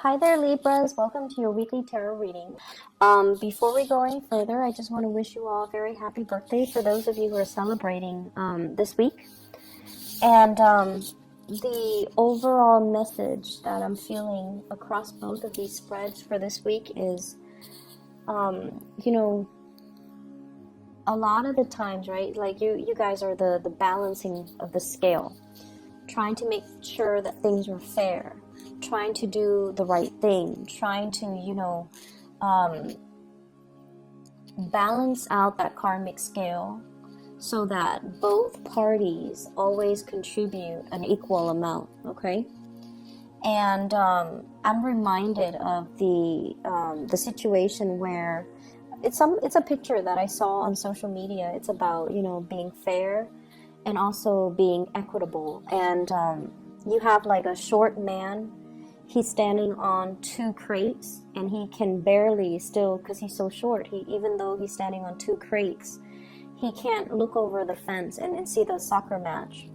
Hi there, Libras. Welcome to your weekly tarot reading. Before we go any further, I just want to wish you all a very happy birthday for those of you who are celebrating this week. And the overall message that I'm feeling across both of these spreads for this week is, a lot of the times, right, like you guys are the balancing of the scale, trying to make sure that things are fair, trying to do the right thing, trying to, balance out that karmic scale so that both parties always contribute an equal amount, okay? And I'm reminded of the situation where it's a picture that I saw on social media. It's about, being fair and also being equitable. And you have like a short man. He's standing on two crates, and he can barely still, because he's so short, even though he's standing on two crates, he can't look over the fence and see the soccer match.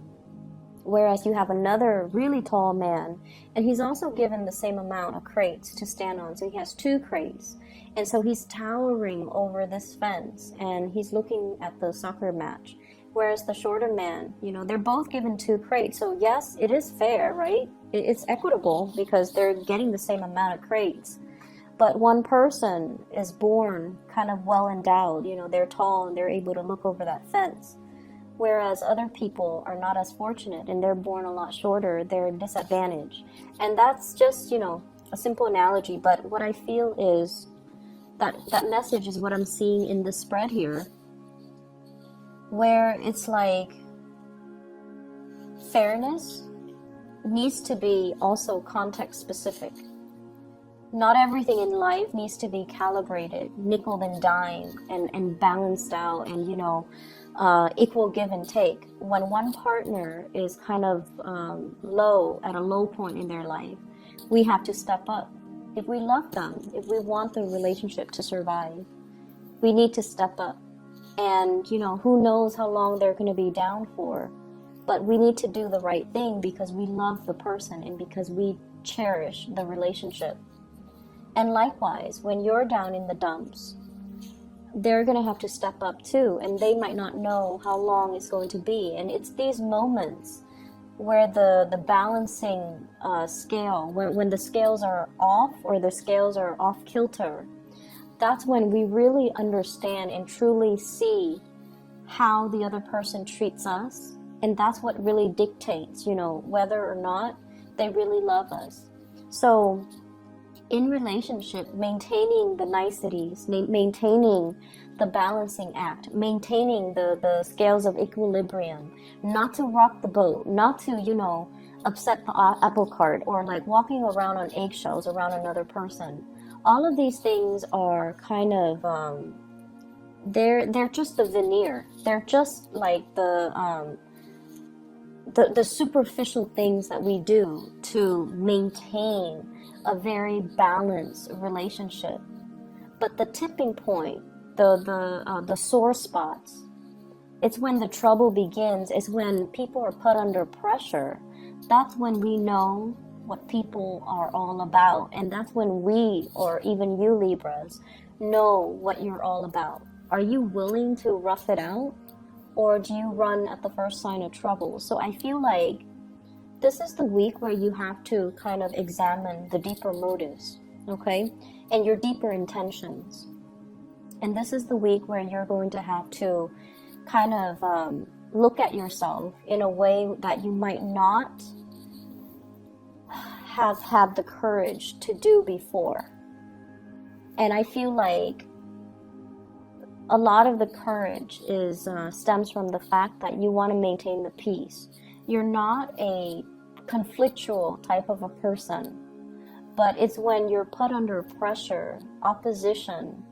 Whereas you have another really tall man, and he's also given the same amount of crates to stand on. So he has two crates. And so he's towering over this fence, and he's looking at the soccer match. Whereas the shorter man, they're both given two crates. So yes, it is fair, right? It's equitable because they're getting the same amount of crates. But one person is born kind of well endowed. They're tall and they're able to look over that fence. Whereas other people are not as fortunate and they're born a lot shorter. They're disadvantaged. And that's just, a simple analogy. But what I feel is that message is what I'm seeing in the spread here, where it's like fairness needs to be also context specific. Not everything in life needs to be calibrated, nickel and dime, and balanced out, and equal give and take. When one partner is kind of low, at a low point in their life, we have to step up. If we love them, if we want the relationship to survive, we need to step up. And, who knows how long they're going to be down for. But we need to do the right thing because we love the person and because we cherish the relationship. And likewise, when you're down in the dumps, they're going to have to step up too. And they might not know how long it's going to be. And it's these moments where the balancing scale, when the scales are off or the scales are off kilter, that's when we really understand and truly see how the other person treats us. And that's what really dictates, whether or not they really love us. So in relationship, maintaining the niceties, maintaining the balancing act, maintaining the scales of equilibrium, not to rock the boat, not to, upset the apple cart, or like walking around on eggshells around another person. All of these things are kind of, they're just the veneer. They're just like the superficial things that we do to maintain a very balanced relationship. But the tipping point, the sore spots, it's when the trouble begins. It's when people are put under pressure. That's when we know what people are all about. And that's when we, or even you Libras, know what you're all about. Are you willing to rough it out? Or do you run at the first sign of trouble? So I feel like this is the week where you have to kind of examine the deeper motives, okay? And your deeper intentions. And this is the week where you're going to have to kind of look at yourself in a way that you might not have had the courage to do before. And I feel like a lot of the courage stems from the fact that you want to maintain the peace. You're not a conflictual type of a person, but it's when you're put under pressure, opposition,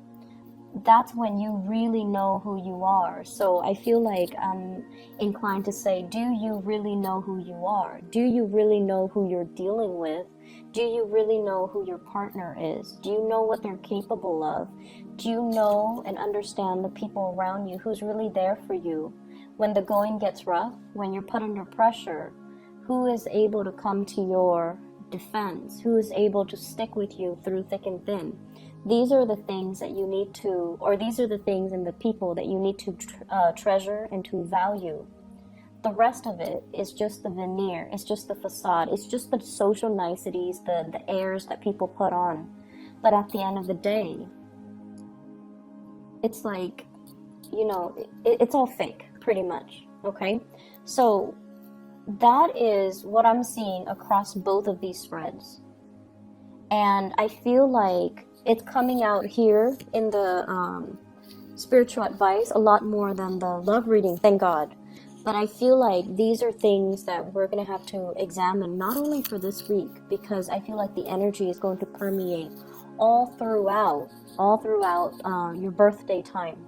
that's when you really know who you are. So I feel like I'm inclined to say, do you really know who you are? Do you really know who you're dealing with? Do you really know who your partner is? Do you know what they're capable of? Do you know and understand the people around you who's really there for you when the going gets rough, when you're put under pressure? Who is able to come to your defense, who is able to stick with you through thick and thin. These are the things that you need to, or these are the things and the people that you need to treasure and to value. The rest of it is just the veneer, it's just the facade, it's just the social niceties, the airs that people put on. But at the end of the day, it's like, you know, it's all fake, pretty much, okay? So that is what I'm seeing across both of these threads. And I feel like it's coming out here in the spiritual advice a lot more than the love reading, thank God. But I feel like these are things that we're going to have to examine, not only for this week, because I feel like the energy is going to permeate all throughout your birthday time.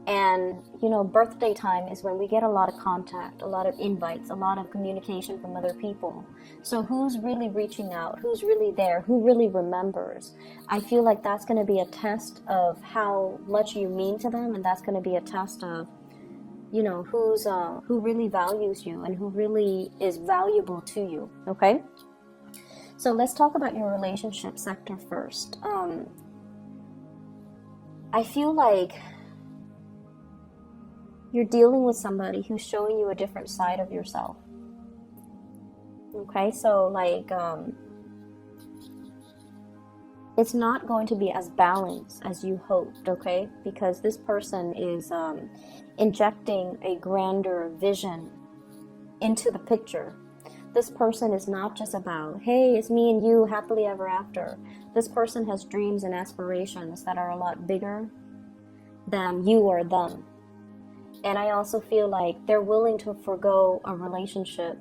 And, you know, birthday time is when we get a lot of contact, a lot of invites, a lot of communication from other people. So who's really reaching out? Who's really there? Who really remembers? I feel like that's going to be a test of how much you mean to them, and that's going to be a test of, you know, who really values you and who really is valuable to you, okay? So let's talk about your relationship sector first. I feel like you're dealing with somebody who's showing you a different side of yourself. Okay, so like, it's not going to be as balanced as you hoped, okay? Because this person is injecting a grander vision into the picture. This person is not just about, hey, it's me and you, happily ever after. This person has dreams and aspirations that are a lot bigger than you or them. And I also feel like they're willing to forgo a relationship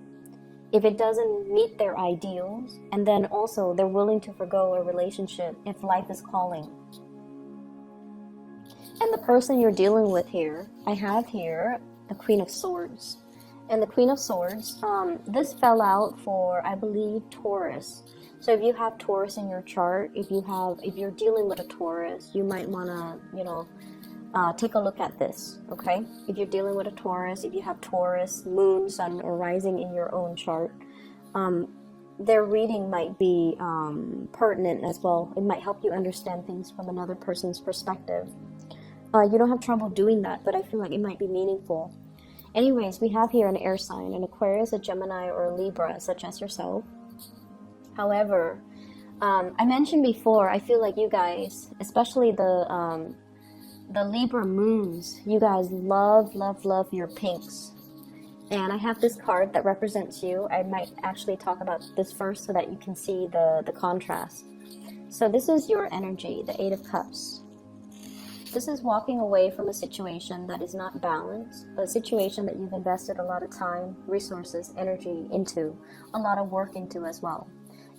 if it doesn't meet their ideals. And then also they're willing to forgo a relationship if life is calling. And the person you're dealing with here, I have here the Queen of Swords. And the Queen of Swords, this fell out for, I believe, Taurus. So if you have Taurus in your chart, if you're dealing with a Taurus, you might want to, you know, take a look at this, okay? If you're dealing with a Taurus, if you have Taurus, moon, sun, or rising in your own chart, their reading might be pertinent as well. It might help you understand things from another person's perspective. You don't have trouble doing that, but I feel like it might be meaningful. Anyways, we have here an air sign, an Aquarius, a Gemini, or a Libra, such as yourself. However, I mentioned before, I feel like you guys, especially the Libra moons, you guys love your pinks. And I have this card that represents you. I might actually talk about this first so that you can see the contrast. So this is your energy, the Eight of Cups. This is walking away from a situation that is not balanced, a situation that you've invested a lot of time, resources, energy into, a lot of work into as well.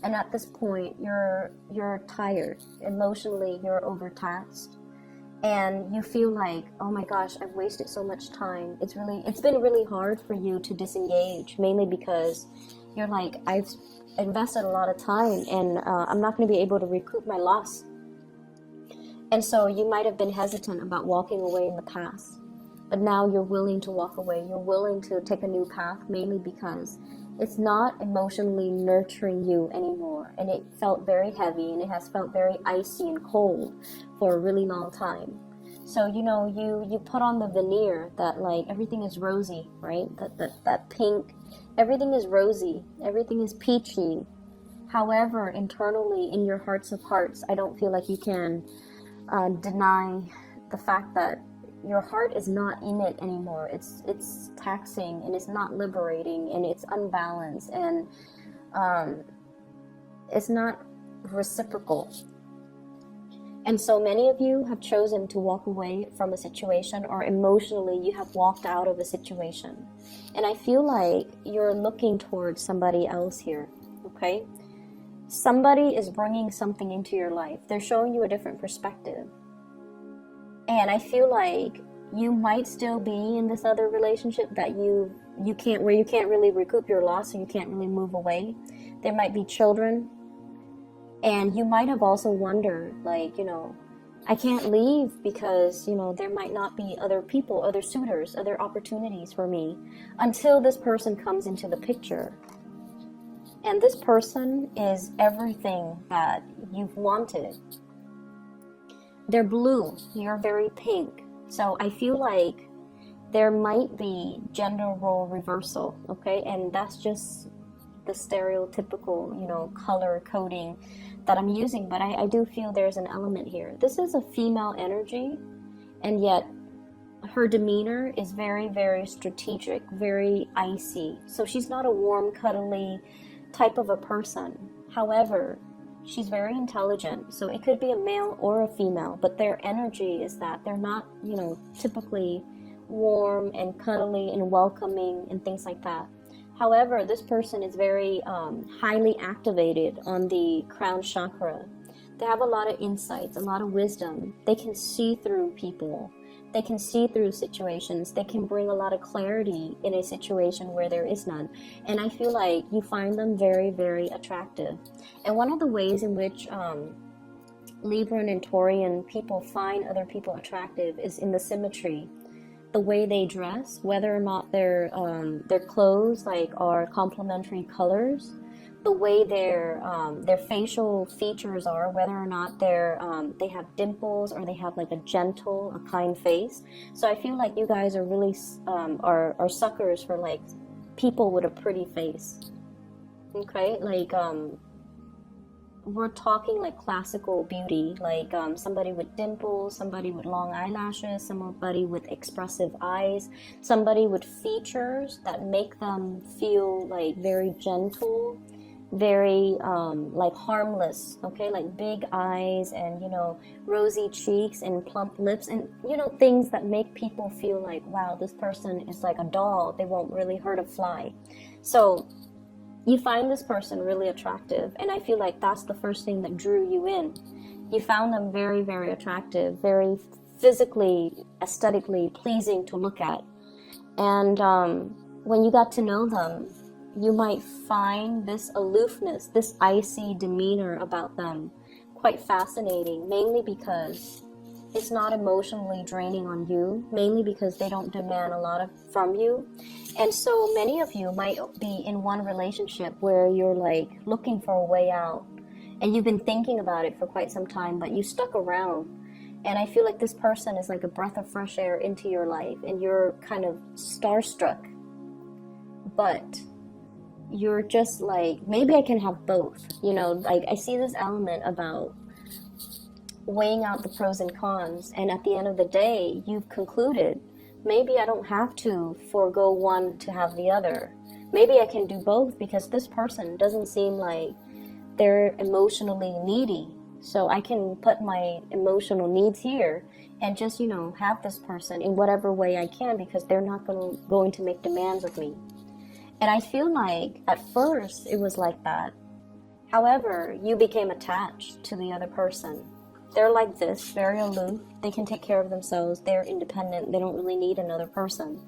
And at this point, you're tired. Emotionally, you're overtaxed. And you feel like, oh my gosh, I've wasted so much time. It's been really hard for you to disengage, mainly because you're like, I've invested a lot of time and I'm not going to be able to recoup my loss. And so you might have been hesitant about walking away in the past, but now you're willing to walk away. You're willing to take a new path, mainly because it's not emotionally nurturing you anymore. And it felt very heavy, and it has felt very icy and cold for a really long time. So, you know, you put on the veneer that like everything is rosy, right? That pink, everything is rosy, everything is peachy. However, internally in your hearts of hearts, I don't feel like you can deny the fact that your heart is not in it anymore. It's taxing, and it's not liberating, and it's unbalanced, and it's not reciprocal. And so many of you have chosen to walk away from a situation, or emotionally you have walked out of a situation. And I feel like you're looking towards somebody else here, okay? Somebody is bringing something into your life. They're showing you a different perspective. And I feel like you might still be in this other relationship that you can't really recoup your loss, so you can't really move away. There might be children. And you might have also wondered, like, you know, I can't leave because, you know, there might not be other people, other suitors, other opportunities for me until this person comes into the picture. And this person is everything that you've wanted. They're blue, you're very pink. So I feel like there might be gender role reversal, okay? And that's just the stereotypical, you know, color coding that I'm using. But I do feel there's an element here. This is a female energy, and yet her demeanor is very, very strategic, very icy. So she's not a warm, cuddly type of a person. However, she's very intelligent. So it could be a male or a female, but their energy is that they're not, you know, typically warm and cuddly and welcoming and things like that. However, this person is very highly activated on the crown chakra. They have a lot of insights, a lot of wisdom. They can see through people. They can see through situations. They can bring a lot of clarity in a situation where there is none. And I feel like you find them very, very attractive. And one of the ways in which Libra and Taurian people find other people attractive is in the symmetry. The way they dress, whether or not their clothes like are complementary colors, the way their facial features are, whether or not they have dimples or they have like a gentle, a kind face. So I feel like you guys are really are suckers for like people with a pretty face. Okay, like we're talking like classical beauty, like somebody with dimples, somebody with long eyelashes, somebody with expressive eyes, somebody with features that make them feel like very gentle, very like harmless, okay, like big eyes and, you know, rosy cheeks and plump lips and, you know, things that make people feel like, wow, this person is like a doll, they won't really hurt a fly. So you find this person really attractive, and I feel like that's the first thing that drew you in. You found them very, very attractive, very physically, aesthetically pleasing to look at. And when you got to know them, you might find this aloofness, this icy demeanor about them quite fascinating, mainly because it's not emotionally draining on you, mainly because they don't demand a lot from you. And so many of you might be in one relationship where you're like looking for a way out, and you've been thinking about it for quite some time, but you stuck around. And I feel like this person is like a breath of fresh air into your life, and you're kind of starstruck, but you're just like, maybe I can have both, you know, like I see this element about weighing out the pros and cons, and at the end of the day, you've concluded, maybe I don't have to forego one to have the other. Maybe I can do both because this person doesn't seem like they're emotionally needy. So I can put my emotional needs here and just, you know, have this person in whatever way I can because they're not going to make demands of me. And I feel like at first it was like that. However, you became attached to the other person. They're like this, very aloof. They can take care of themselves. They're independent. They don't really need another person.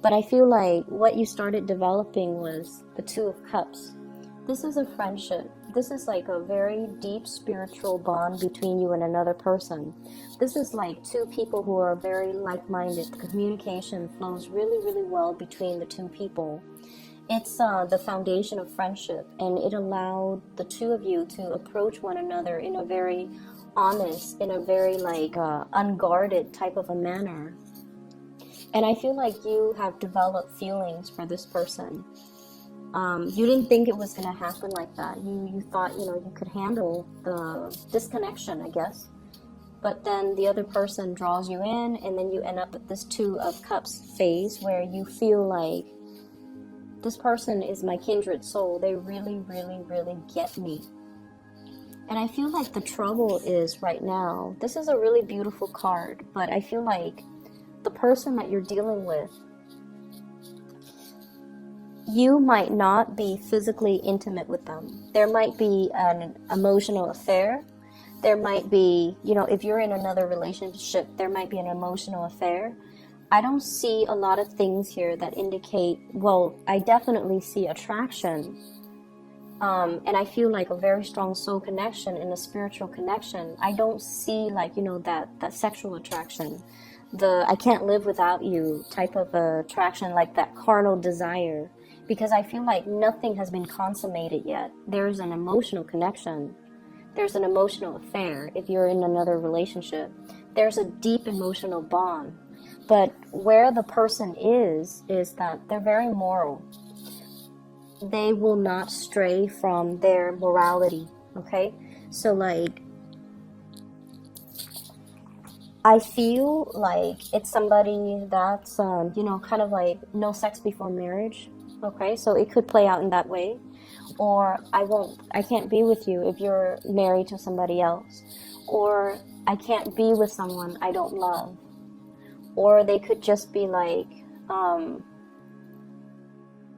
But I feel like what you started developing was the Two of Cups. This is a friendship. This is like a very deep spiritual bond between you and another person. This is like two people who are very like-minded. The communication flows really, really well between the two people. It's the foundation of friendship, and it allowed the two of you to approach one another in a very honest, in a very like unguarded type of a manner. And I feel like you have developed feelings for this person. You didn't think it was going to happen like that. You thought, you know, you could handle the disconnection, I guess. But then the other person draws you in, and then you end up with this Two of Cups phase where you feel like this person is my kindred soul. They really, really, really get me. And I feel like the trouble is right now, this is a really beautiful card, but I feel like the person that you're dealing with, you might not be physically intimate with them. There might be an emotional affair. There might be, you know, if you're in another relationship, there might be an emotional affair. I don't see a lot of things here that indicate, well, I definitely see attraction. And I feel like a very strong soul connection and a spiritual connection. I don't see like, you know, that sexual attraction, the I can't live without you type of attraction, like that carnal desire. because I feel like nothing has been consummated yet. There's an emotional connection. There's an emotional affair if you're in another relationship. There's a deep emotional bond. But where the person is that they're very moral. They will not stray from their morality, okay? So like, I feel like it's somebody that's, you know, kind of like no sex before marriage, okay? So it could play out in that way. Or I can't be with you if you're married to somebody else. Or I can't be with someone I don't love. Or they could just be like,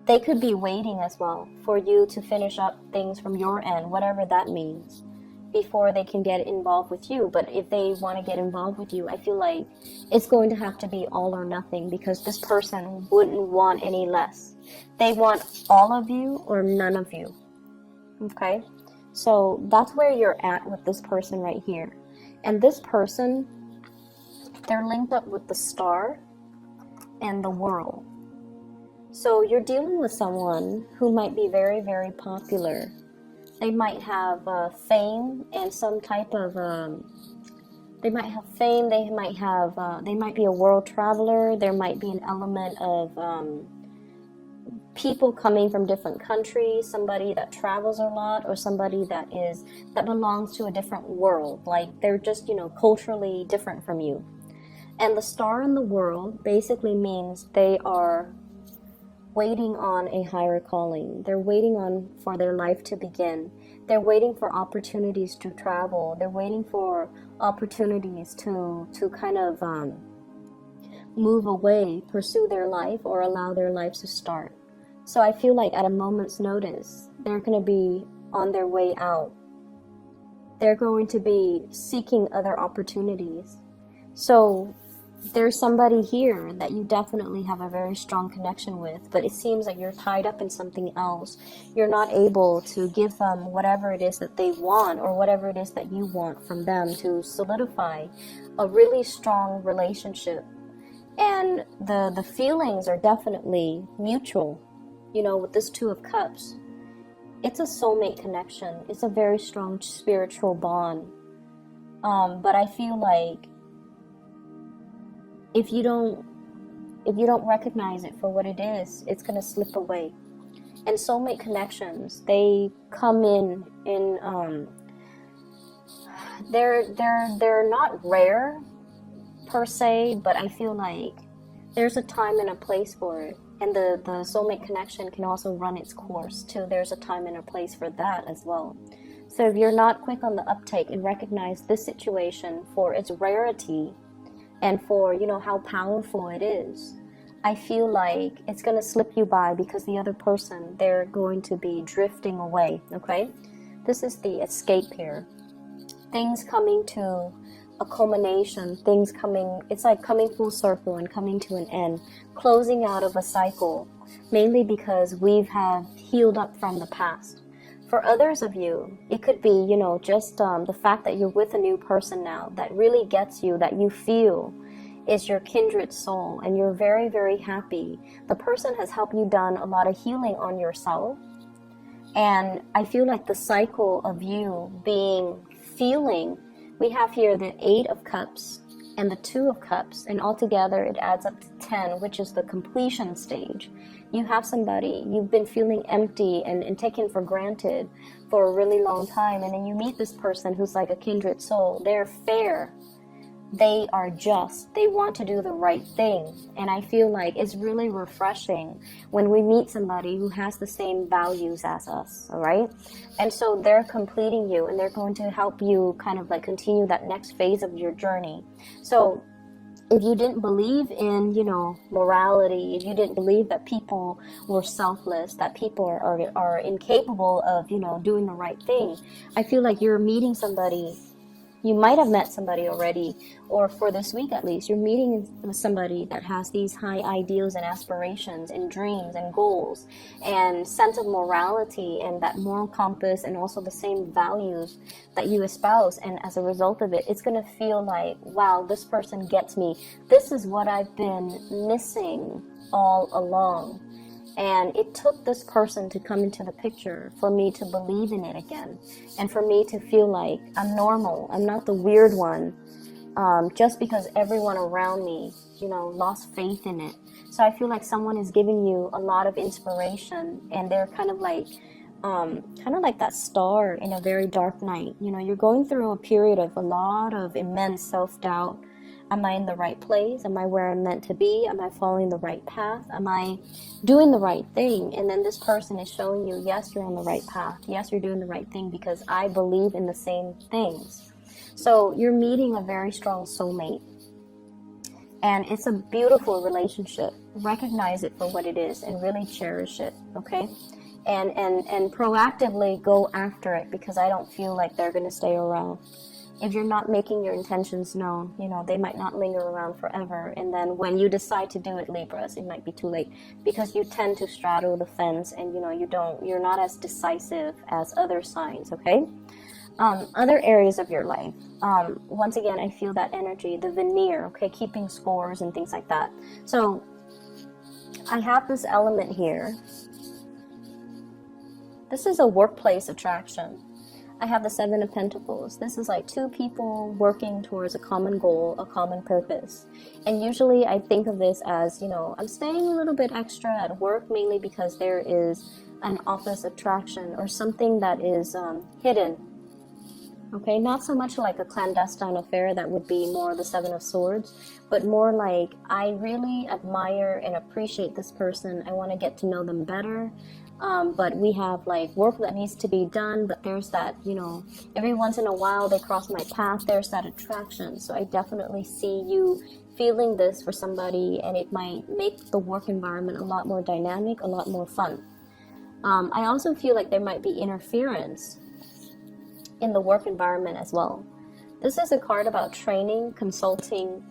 they could be waiting as well for you to finish up things from your end, whatever that means, before they can get involved with you. But if they want to get involved with you, I feel like it's going to have to be all or nothing, because this person wouldn't want any less. They want all of you or none of you. Okay? So that's where you're at with this person right here. And this person, they're linked up with the star and the world. So you're dealing with someone who might be very, very popular. They might have fame and some type of, they might have fame, they might be a world traveler, there might be an element of people coming from different countries, somebody that travels a lot, or somebody that belongs to a different world. Like they're just, you know, culturally different from you. And the star in the world basically means they are waiting on a higher calling. They're waiting for their life to begin. They're waiting for opportunities to travel. They're waiting for opportunities to kind of move away, pursue their life, or allow their lives to start. So I feel like at a moment's notice, they're going to be on their way out. They're going to be seeking other opportunities. So there's somebody here that you definitely have a very strong connection with, but it seems like you're tied up in something else. You're not able to give them whatever it is that they want, or whatever it is that you want from them to solidify a really strong relationship. And the feelings are definitely mutual. You know, with this Two of Cups, it's a soulmate connection. It's a very strong spiritual bond. But I feel like if you don't recognize it for what it is, it's gonna slip away. And soulmate connections, they come in they're not rare per se, but I feel like there's a time and a place for it. And the soulmate connection can also run its course too. There's a time and a place for that as well. So if you're not quick on the uptake and recognize this situation for its rarity and for, you know, how powerful it is, I feel like it's going to slip you by, because the other person, they're going to be drifting away, okay? This is the escape here. Things coming to a culmination, things coming, it's like coming full circle and coming to an end, closing out of a cycle, mainly because we've have healed up from the past. For others of you, it could be, you know, just the fact that you're with a new person now that really gets you, that you feel is your kindred soul, and you're very, very happy. The person has helped you done a lot of healing on yourself. And I feel like the cycle of you feeling, we have here the 8 of Cups and the 2 of Cups, and altogether it adds up to 10, which is the completion stage. You have somebody, you've been feeling empty and taken for granted for a really long time, and then you meet this person who's like a kindred soul. They're fair. They are just. They want to do the right thing. And I feel like it's really refreshing when we meet somebody who has the same values as us, all right? And so they're completing you, and they're going to help you kind of like continue that next phase of your journey. So if you didn't believe in, you know, morality, if you didn't believe that people were selfless, that people are incapable of, you know, doing the right thing, I feel like you're meeting somebody. You might have met somebody already, or for this week at least, you're meeting with somebody that has these high ideals and aspirations and dreams and goals and sense of morality and that moral compass, and also the same values that you espouse. And as a result of it, it's going to feel like, wow, this person gets me. This is what I've been missing all along. And it took this person to come into the picture for me to believe in it again. And for me to feel like I'm normal. I'm not the weird one. Just because everyone around me, you know, lost faith in it. So I feel like someone is giving you a lot of inspiration, and they're kind of like that star in a very dark night. You know, you're going through a period of a lot of immense self-doubt. Am I in the right place? Am I where I'm meant to be? Am I following the right path? Am I doing the right thing? And then this person is showing you, yes, you're on the right path. Yes, you're doing the right thing because I believe in the same things. So you're meeting a very strong soulmate. And it's a beautiful relationship. Recognize it for what it is and really cherish it, okay? And proactively go after it, because I don't feel like they're going to stay around. If you're not making your intentions known, you know, they might not linger around forever. And then when you decide to do it, Libras, it might be too late, because you tend to straddle the fence, and, you know, you're not as decisive as other signs, okay? Other areas of your life. Once again, I feel that energy, the veneer, okay, keeping scores and things like that. So I have this element here. This is a workplace attraction. I have the Seven of Pentacles. This is like two people working towards a common goal, a common purpose. And usually I think of this as, you know, I'm staying a little bit extra at work, mainly because there is an office attraction or something that is hidden. Okay, not so much like a clandestine affair, that would be more the Seven of Swords, but more like I really admire and appreciate this person. I want to get to know them better. But we have like work that needs to be done, but there's that, you know, every once in a while they cross my path, there's that attraction. So I definitely see you feeling this for somebody, and it might make the work environment a lot more dynamic, a lot more fun. I also feel like there might be interference in the work environment as well. This is a card about training, consulting,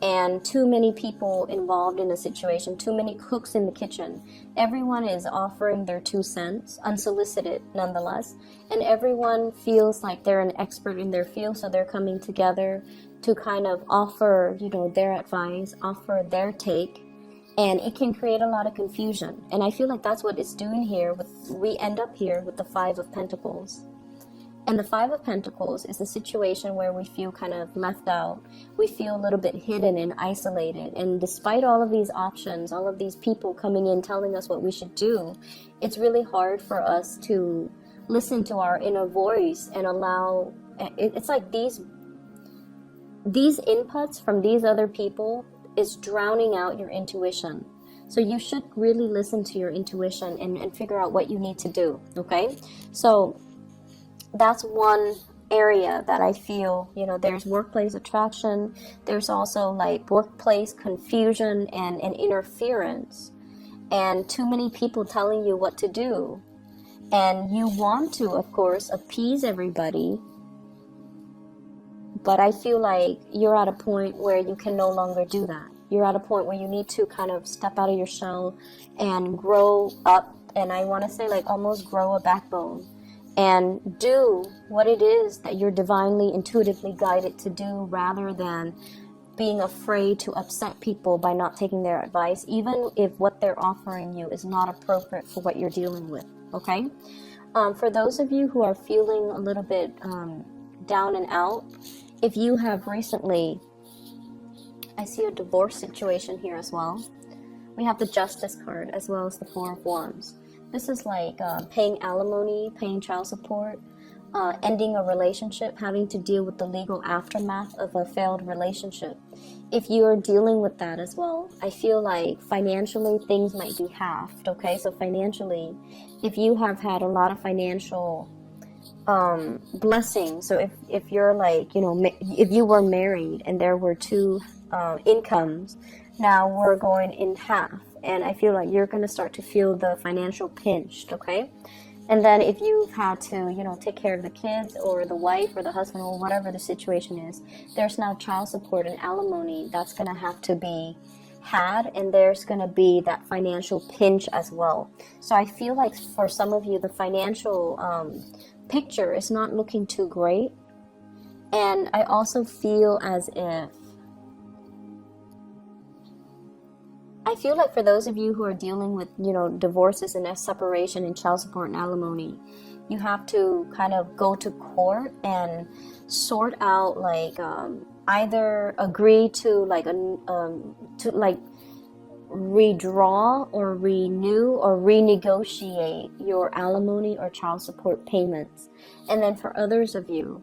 and too many people involved in a situation, too many cooks in the kitchen. Everyone is offering their 2 cents, unsolicited nonetheless, and everyone feels like they're an expert in their field, so they're coming together to kind of offer, you know, their advice, offer their take, and it can create a lot of confusion. And I feel like that's what it's doing here. We end up here with the Five of Pentacles. And the Five of Pentacles is a situation where we feel kind of left out. We feel a little bit hidden and isolated. And despite all of these options, all of these people coming in telling us what we should do, it's really hard for us to listen to our inner voice and allow... It's like these inputs from these other people is drowning out your intuition. So you should really listen to your intuition and figure out what you need to do, okay? So that's one area that I feel, you know, there's workplace attraction. There's also like workplace confusion and interference, and too many people telling you what to do. And you want to, of course, appease everybody. But I feel like you're at a point where you can no longer do that. You're at a point where you need to kind of step out of your shell and grow up. And I want to say like almost grow a backbone. And do what it is that you're divinely, intuitively guided to do, rather than being afraid to upset people by not taking their advice, even if what they're offering you is not appropriate for what you're dealing with, okay? For those of you who are feeling a little bit down and out, if you have recently, I see a divorce situation here as well. We have the Justice card as well as the Four of Wands. This is like paying alimony, paying child support, ending a relationship, having to deal with the legal aftermath of a failed relationship. If you are dealing with that as well, I feel like financially things might be halved, okay? So financially, if you have had a lot of financial blessings, so if you're like, you know, if you were married and there were two incomes, now we're going in half. And I feel like you're going to start to feel the financial pinch, okay? And then if you've had to, you know, take care of the kids or the wife or the husband or whatever the situation is, there's now child support and alimony that's going to have to be had, and there's going to be that financial pinch as well. So I feel like for some of you, the financial picture is not looking too great. And I also feel as if I feel like for those of you who are dealing with, you know, divorces and separation and child support and alimony, you have to kind of go to court and sort out, like, either agree to like redraw or renew or renegotiate your alimony or child support payments. And then for others of you,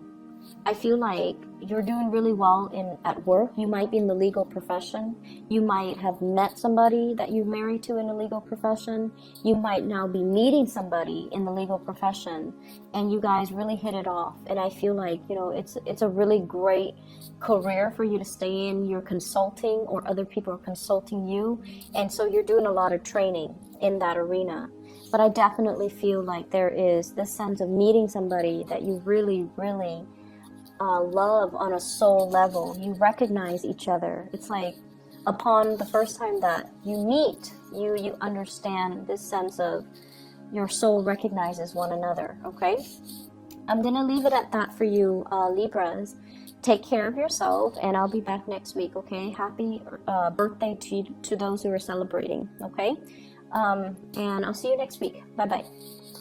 I feel like you're doing really well at work. You might be in the legal profession. You might have met somebody that you're married to in the legal profession. You might now be meeting somebody in the legal profession, and you guys really hit it off. And I feel like, you know, it's a really great career for you to stay in. You're consulting, or other people are consulting you, and so you're doing a lot of training in that arena. But I definitely feel like there is this sense of meeting somebody that you really, really love on a soul level. You recognize each other. It's like upon the first time that you meet, you understand this sense of your soul recognizes one another. Okay, I'm gonna leave it at that for you, Libras. Take care of yourself, and I'll be back next week. Okay, happy birthday to those who are celebrating. Okay, and I'll see you next week. Bye bye.